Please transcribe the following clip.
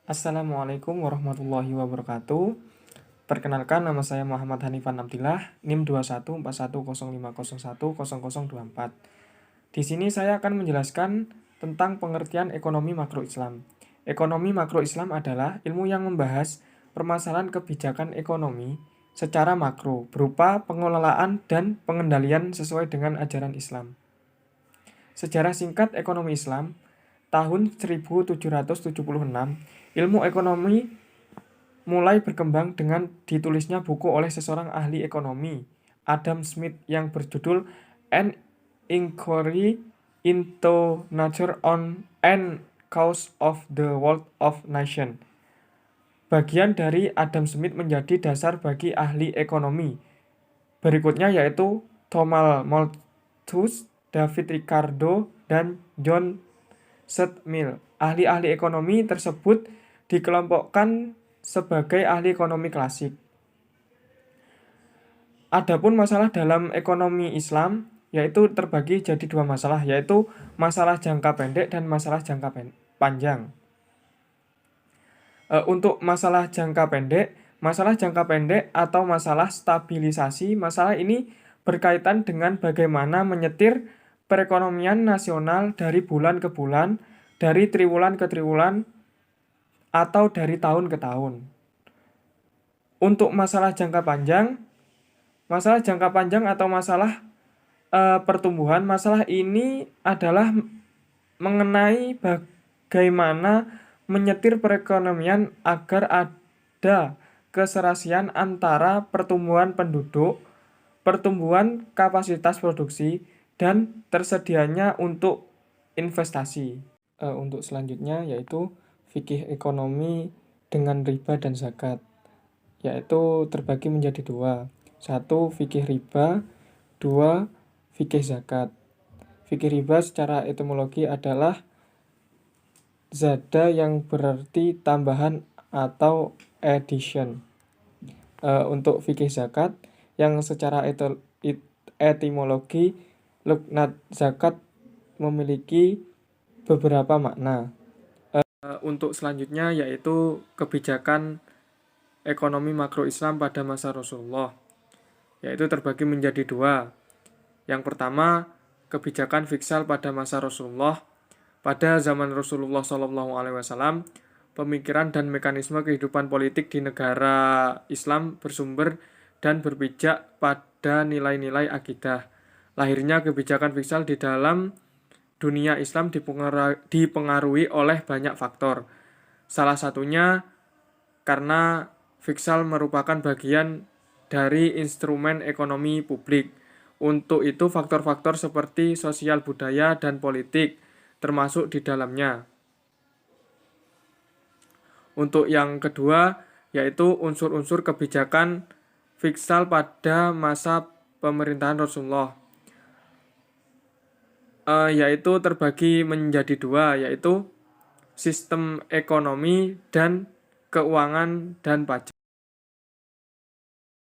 Assalamualaikum warahmatullahi wabarakatuh. Perkenalkan, nama saya Muhammad Hanifan Abdillah, NIM 214105010024. Di sini saya akan menjelaskan tentang pengertian ekonomi makro Islam. Ekonomi makro Islam adalah ilmu yang membahas permasalahan kebijakan ekonomi secara makro, berupa pengelolaan dan pengendalian sesuai dengan ajaran Islam. Sejarah singkat ekonomi Islam, tahun 1776, ilmu ekonomi mulai berkembang dengan ditulisnya buku oleh seorang ahli ekonomi, Adam Smith, yang berjudul An Inquiry into Nature and Cause of the World of Nation. Bagian dari Adam Smith menjadi dasar bagi ahli ekonomi berikutnya, yaitu Thomas Malthus, David Ricardo, dan John Stuart Mill. Ahli-ahli ekonomi tersebut dikelompokkan sebagai ahli ekonomi klasik. Adapun masalah dalam ekonomi Islam yaitu terbagi jadi dua masalah, yaitu masalah jangka pendek dan masalah jangka panjang. Untuk masalah jangka pendek atau masalah stabilisasi, masalah ini berkaitan dengan bagaimana menyetir perekonomian nasional dari bulan ke bulan, dari triwulan ke triwulan, atau dari tahun ke tahun. Untuk masalah jangka panjang atau masalah pertumbuhan, masalah ini adalah mengenai bagaimana menyetir perekonomian agar ada keserasian antara pertumbuhan penduduk, pertumbuhan kapasitas produksi, dan tersedianya untuk investasi. Untuk selanjutnya yaitu fikih ekonomi dengan riba dan zakat, yaitu terbagi menjadi dua. Satu, fikih riba. Dua, fikih zakat. Fikih riba secara etimologi adalah zada yang berarti tambahan atau addition. Untuk fikih zakat yang secara etimologi lugnat zakat memiliki beberapa makna. Untuk selanjutnya yaitu kebijakan ekonomi makro Islam pada masa Rasulullah, yaitu terbagi menjadi dua. Yang pertama, kebijakan fiskal pada masa Rasulullah. Pada zaman Rasulullah SAW, pemikiran dan mekanisme kehidupan politik di negara Islam bersumber dan berpijak pada nilai-nilai akidah. Lahirnya kebijakan fiskal di dalam dunia Islam dipengaruhi oleh banyak faktor. Salah satunya karena fiskal merupakan bagian dari instrumen ekonomi publik. Untuk itu faktor-faktor seperti sosial, budaya, dan politik termasuk di dalamnya. Untuk yang kedua yaitu unsur-unsur kebijakan fiskal pada masa pemerintahan Rasulullah, yaitu terbagi menjadi dua, yaitu sistem ekonomi dan keuangan dan pajak.